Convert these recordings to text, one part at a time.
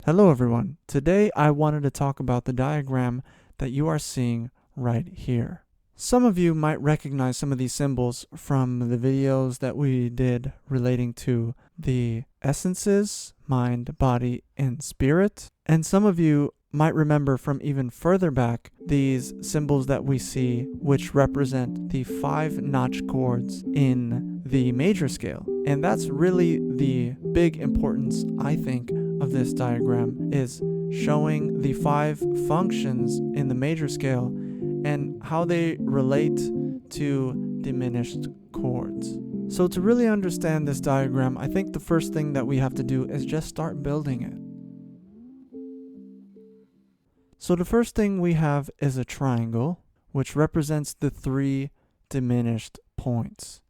Hello everyone. Today I wanted to talk about the diagram that you are seeing right here. Some of you might recognize some of these symbols from the videos that we did relating to the essences, mind, body, and spirit. And some of you might remember from even further back these symbols that we see which represent the 5-notch chords in the major scale. And that's really the big importance, I think, of this diagram, is showing the 5 functions in the major scale and how they relate to diminished chords. So to really understand this diagram, I think the first thing that we have to do is just start building it. So the first thing we have is a triangle, which represents the 3 diminished points.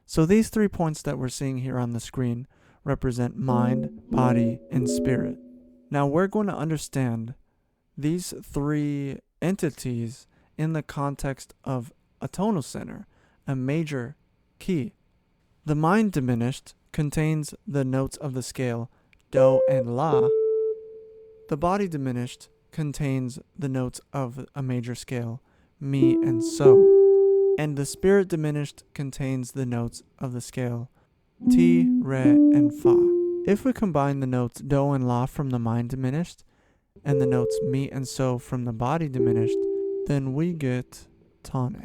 So these 3 points that we're seeing here on the screen represent mind, body, and spirit. Now we're going to understand these 3 entities in the context of a tonal center, a major key. The mind diminished contains the notes of the scale Do and La. The body diminished contains the notes of a major scale Mi and So. And the spirit diminished contains the notes of the scale Ti, Re, and Fa. If we combine the notes Do and La from the mind diminished and the notes Mi and So from the body diminished, then we get tonic.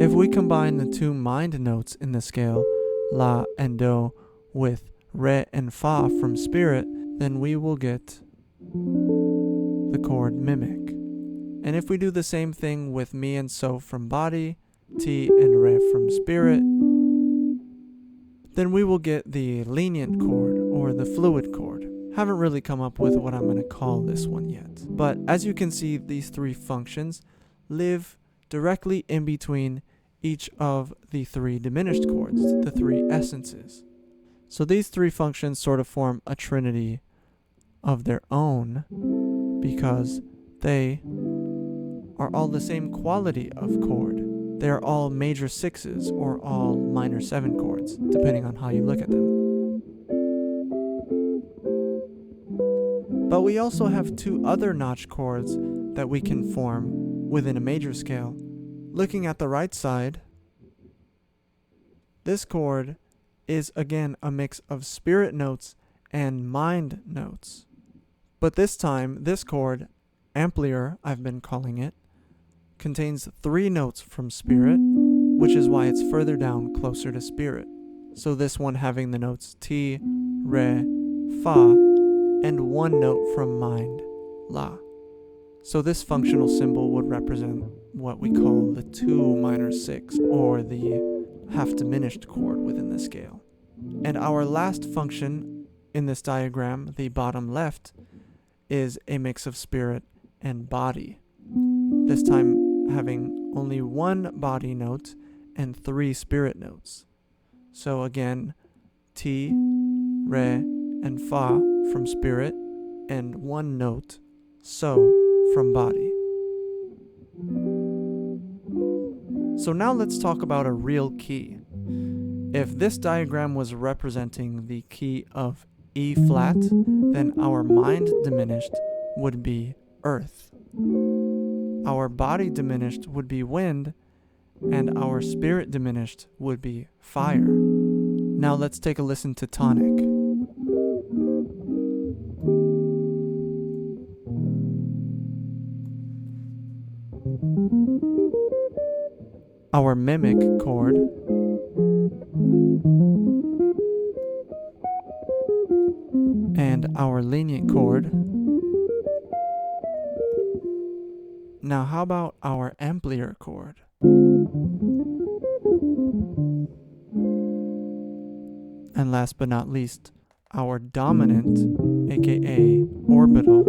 If we combine the 2 mind notes in the scale, La and Do, with Re and Fa from spirit, then we will get the chord mimic. And if we do the same thing with Mi and So from body, Ti and Re from spirit, then we will get the lenient chord or the fluid chord. Haven't really come up with what I'm going to call this one yet. But as you can see, these 3 functions live directly in between each of the 3 diminished chords, the 3 essences. So these 3 functions sort of form a trinity of their own because they are all the same quality of chord. They are all major 6s or all minor 7 chords, depending on how you look at them. But we also have 2 other notch chords that we can form within a major scale. Looking at the right side, this chord is again a mix of spirit notes and mind notes. But this time, this chord, amplier I've been calling it, contains 3 notes from spirit, which is why it's further down closer to spirit. So this one having the notes Ti, Re, Fa, and 1 note from mind, La. So this functional symbol would represent what we call the 2 minor 6, or the half diminished chord within the scale. And our last function in this diagram, the bottom left, is a mix of spirit and body. This time having only 1 body note and 3 spirit notes. So again, Ti, Re, and Fa from spirit, and 1 note, So, from body. So now let's talk about a real key. If this diagram was representing the key of E flat, then our mind diminished would be earth. Our body diminished would be wind, and our spirit diminished would be fire. Now let's take a listen to tonic. Our mimic chord, and our lenient chord. Now how about our amplier chord? And last but not least, our dominant, aka orbital